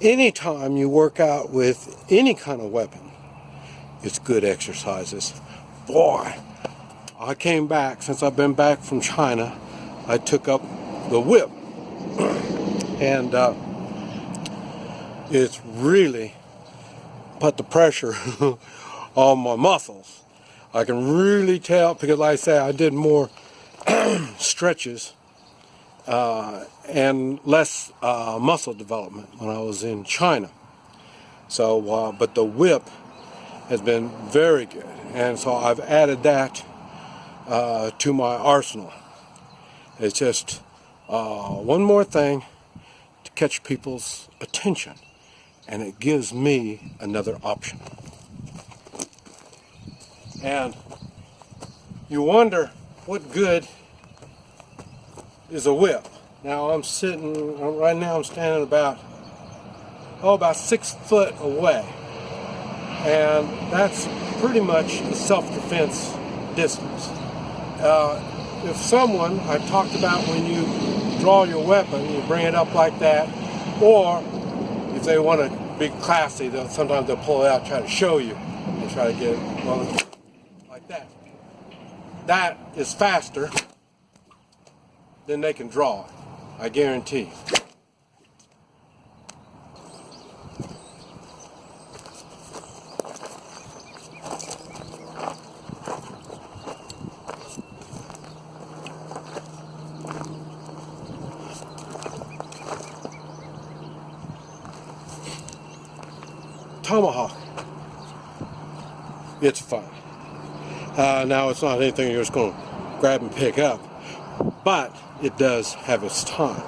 anytime you work out with any kind of weapon, it's good exercises. Boy, I came back, since I've been back from China, I took up the whip. And it's really put the pressure on my muscles. I can really tell, because like I say, I did more stretches and less muscle development when I was in China. So, but the whip has been very good, and so I've added that to my arsenal. It's just one more thing to catch people's attention, and it gives me another option. And you wonder, what good is a whip? Now I'm sitting, right now I'm standing about 6 foot away, and that's pretty much a self-defense distance. If someone, I talked about when you draw your weapon, you bring it up like that, or if they want to be classy, sometimes they'll pull it out, try to show you, and try to get it, well, like that. That is faster than they can draw it, I guarantee. Tomahawk. It's fun. Now it's not anything you're just going to grab and pick up, but it does have its time.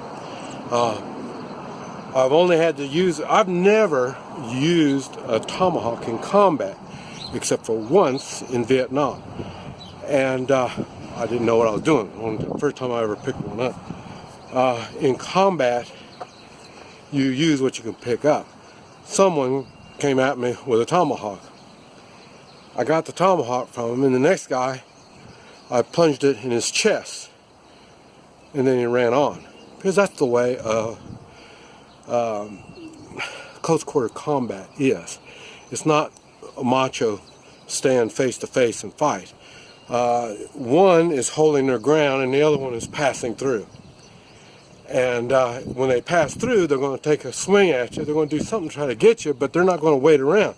I've only had to use, I've never used a tomahawk in combat except for once in Vietnam, and I didn't know what I was doing. The first time I ever picked one up. In combat, you use what you can pick up. Someone came at me with a tomahawk. I got the tomahawk from him, and the next guy, I plunged it in his chest, and then he ran on. Because that's the way close quarter combat is. It's not a macho stand face to face and fight. One is holding their ground, and the other one is passing through. And when they pass through, they're going to take a swing at you. They're going to do something to try to get you, but they're not going to wait around.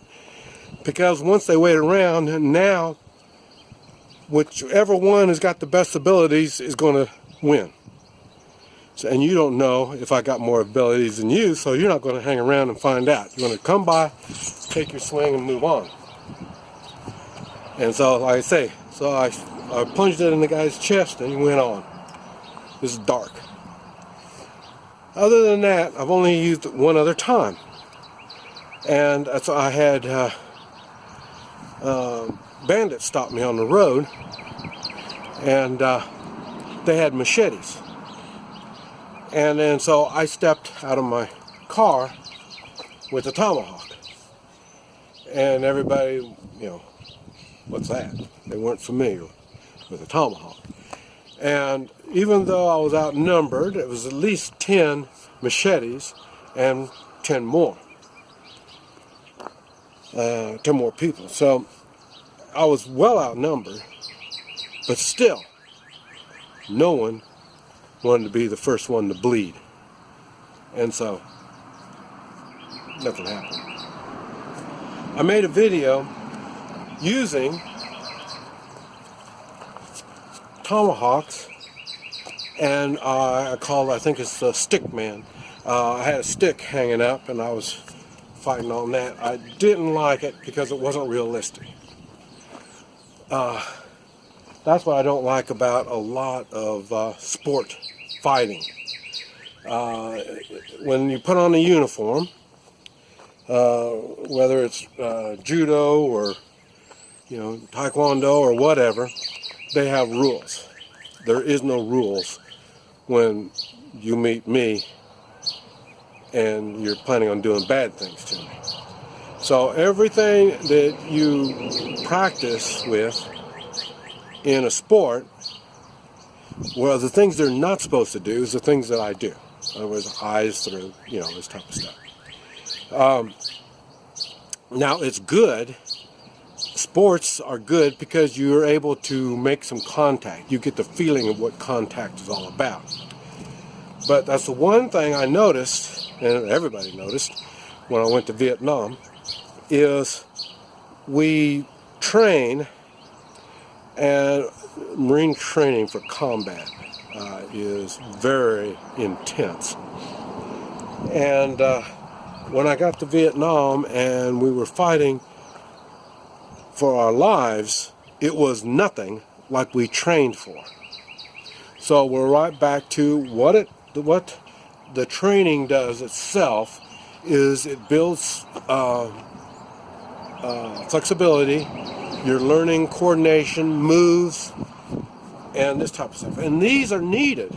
Because once they wait around, now whichever one has got the best abilities is going to win. So, and you don't know if I got more abilities than you, so you're not going to hang around and find out. You're going to come by, take your swing, and move on. And so, like I say, so I plunged it in the guy's chest, and he went on. This is dark. Other than that, I've only used it one other time. And so I had bandits stop me on the road, and they had machetes. And then so I stepped out of my car with a tomahawk. And everybody, you know, what's that? They weren't familiar with a tomahawk. And even though I was outnumbered, it was at least 10 machetes and 10 more. 10 more people. So I was well outnumbered, but still, no one wanted to be the first one to bleed. And so, nothing happened. I made a video using tomahawks, and I think it's the stick man. I had a stick hanging up, and I was fighting on that. I didn't like it because it wasn't realistic. That's what I don't like about a lot of sport fighting. When you put on a uniform, whether it's judo or taekwondo or whatever, they have rules. There is no rules when you meet me and you're planning on doing bad things to me. So everything that you practice with in a sport, well, the things they're not supposed to do is the things that I do. In other words, eyes through, this type of stuff. Now it's good. Sports are good because you're able to make some contact. You get the feeling of what contact is all about. But that's the one thing I noticed, and everybody noticed when I went to Vietnam, is we train, and Marine training for combat is very intense. And when I got to Vietnam and we were fighting for our lives, it was nothing like we trained for. So we're right back to what the training does itself is it builds flexibility. You're learning coordination, moves, and this type of stuff. And these are needed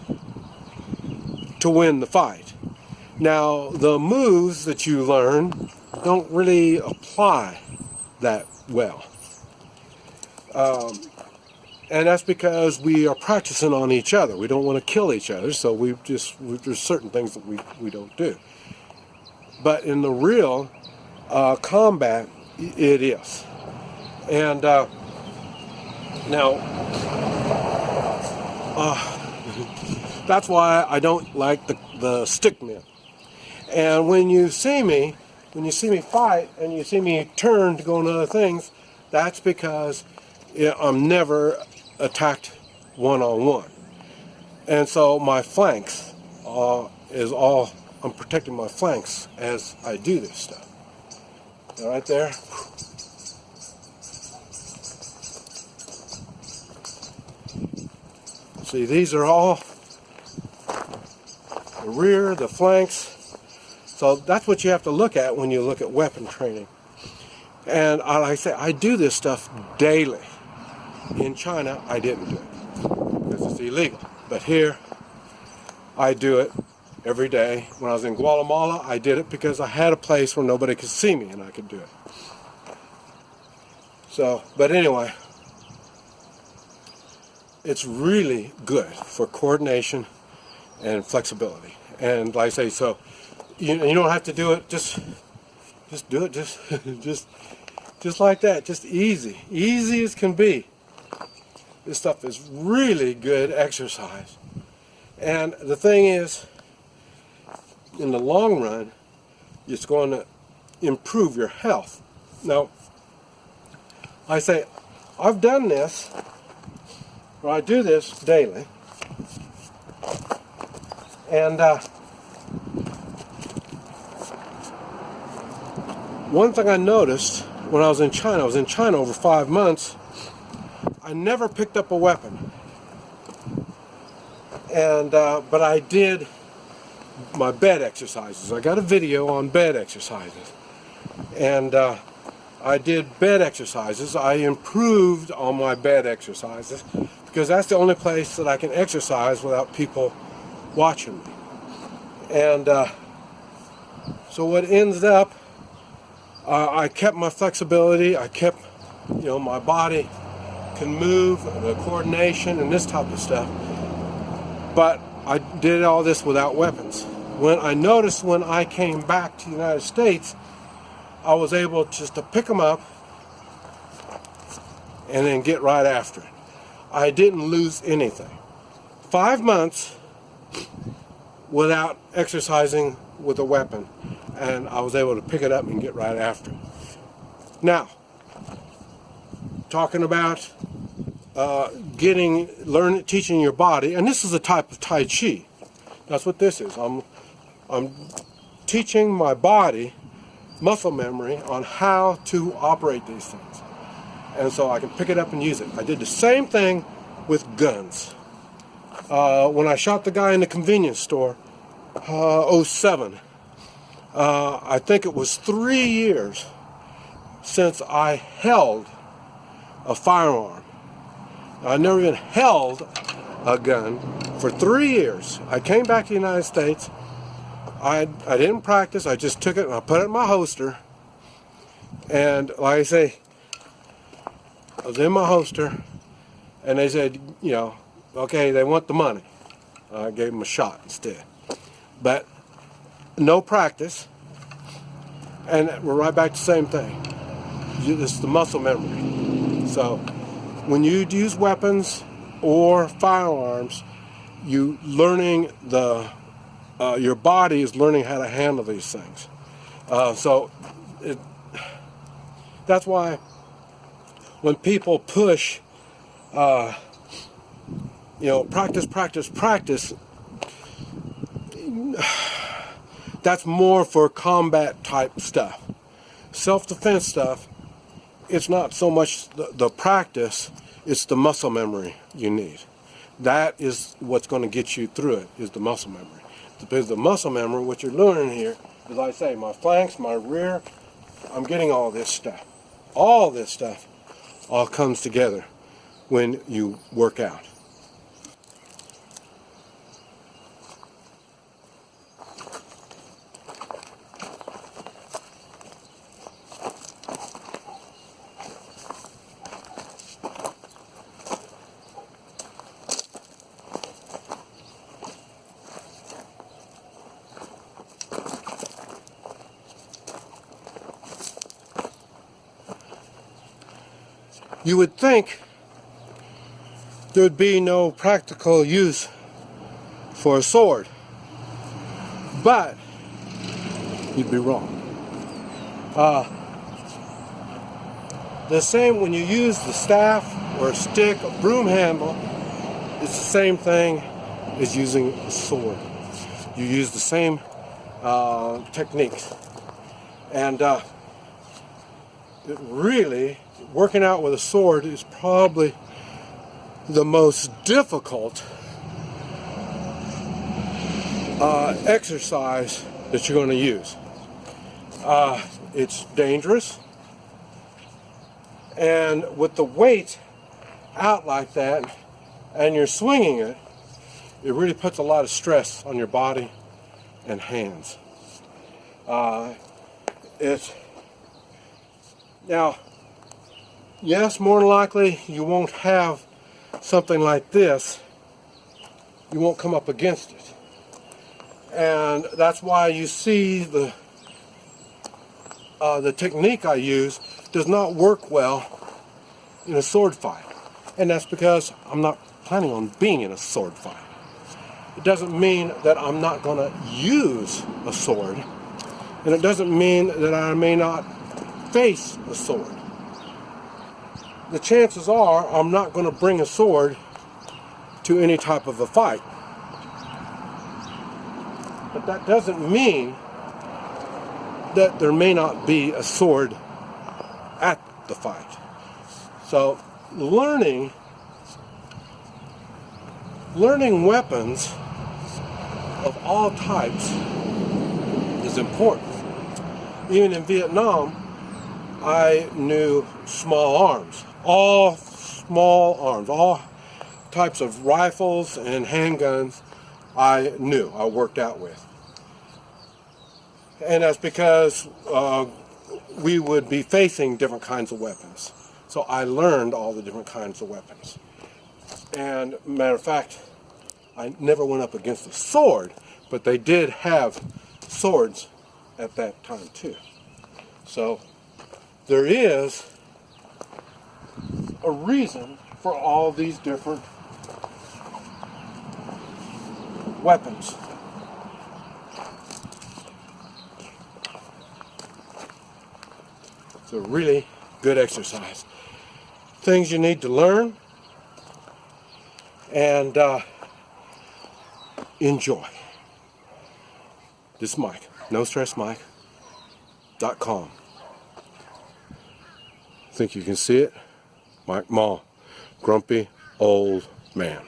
to win the fight. Now, the moves that you learn don't really apply that well. And that's because we are practicing on each other. We don't want to kill each other, so there's certain things that we don't do. But in the real combat, it is. And now, that's why I don't like the stick men. And when you see me fight and you see me turn to go into other things, that's because I'm never attacked one-on-one. And so my flanks I'm protecting my flanks as I do this stuff. Right there. See, these are all the rear, the flanks. So that's what you have to look at when you look at weapon training. And like I say, I do this stuff daily. In China, I didn't do it because it's illegal. But here, I do it every day. When I was in Guatemala, I did it because I had a place where nobody could see me and I could do it. So, but anyway, it's really good for coordination and flexibility. And like I say, so you don't have to do it just do it just like that, just easy as can be. This stuff is really good exercise. And the thing is, in the long run, it's going to improve your health. Now, I say, I've done this, or I do this daily, and one thing I noticed when I was in China over 5 months, I never picked up a weapon. And but I did my bed exercises. I got a video on bed exercises. And I did bed exercises. I improved on my bed exercises because that's the only place that I can exercise without people watching me. And so what ends up, I kept my flexibility. I kept, my body can move, the coordination and this type of stuff. But I did all this without weapons. When I came back to the United States, I was able just to pick them up and then get right after it. I didn't lose anything. 5 months without exercising with a weapon, and I was able to pick it up and get right after it. Now, talking about teaching your body, and this is a type of Tai Chi. That's what this is. I'm teaching my body muscle memory on how to operate these things. And so I can pick it up and use it. I did the same thing with guns. When I shot the guy in the convenience store, 07, I think it was 3 years since I held a firearm. I never even held a gun for 3 years. I came back to the United States. I didn't practice. I just took it and I put it in my holster. And like I say, I was in my holster, and they said, okay, they want the money. I gave them a shot instead. But no practice. And we're right back to the same thing. It's the muscle memory. So when you use weapons or firearms, your body is learning how to handle these things. That's why when people push, practice, practice, practice, that's more for combat type stuff. Self-defense stuff, it's not so much the practice, it's the muscle memory you need. That is what's going to get you through it, is the muscle memory. Because the muscle memory, what you're learning here, as I say, my flanks, my rear, I'm getting all this stuff. All this stuff all comes together when you work out. You would think there would be no practical use for a sword, but you'd be wrong. The same when you use the staff or a stick, a broom handle, it's the same thing as using a sword. You use the same techniques. And working out with a sword is probably the most difficult exercise that you're going to use. It's dangerous, and with the weight out like that and you're swinging it, it really puts a lot of stress on your body and hands. Now, yes, more than likely you won't have something like this. You won't come up against it. And that's why you see the technique I use does not work well in a sword fight. And that's because I'm not planning on being in a sword fight. It doesn't mean that I'm not going to use a sword. And it doesn't mean that I may not face a sword. The chances are I'm not going to bring a sword to any type of a fight. But that doesn't mean that there may not be a sword at the fight. So learning weapons of all types is important. Even in Vietnam, I knew small arms, all small arms, all types of rifles and handguns I worked out with. And that's because we would be facing different kinds of weapons. So I learned all the different kinds of weapons. And matter of fact, I never went up against a sword, but they did have swords at that time too. So there is a reason for all these different weapons. It's a really good exercise. Things you need to learn and enjoy. This is Mike, NoStressMike.com. Think you can see it? Mike Mall, grumpy old man.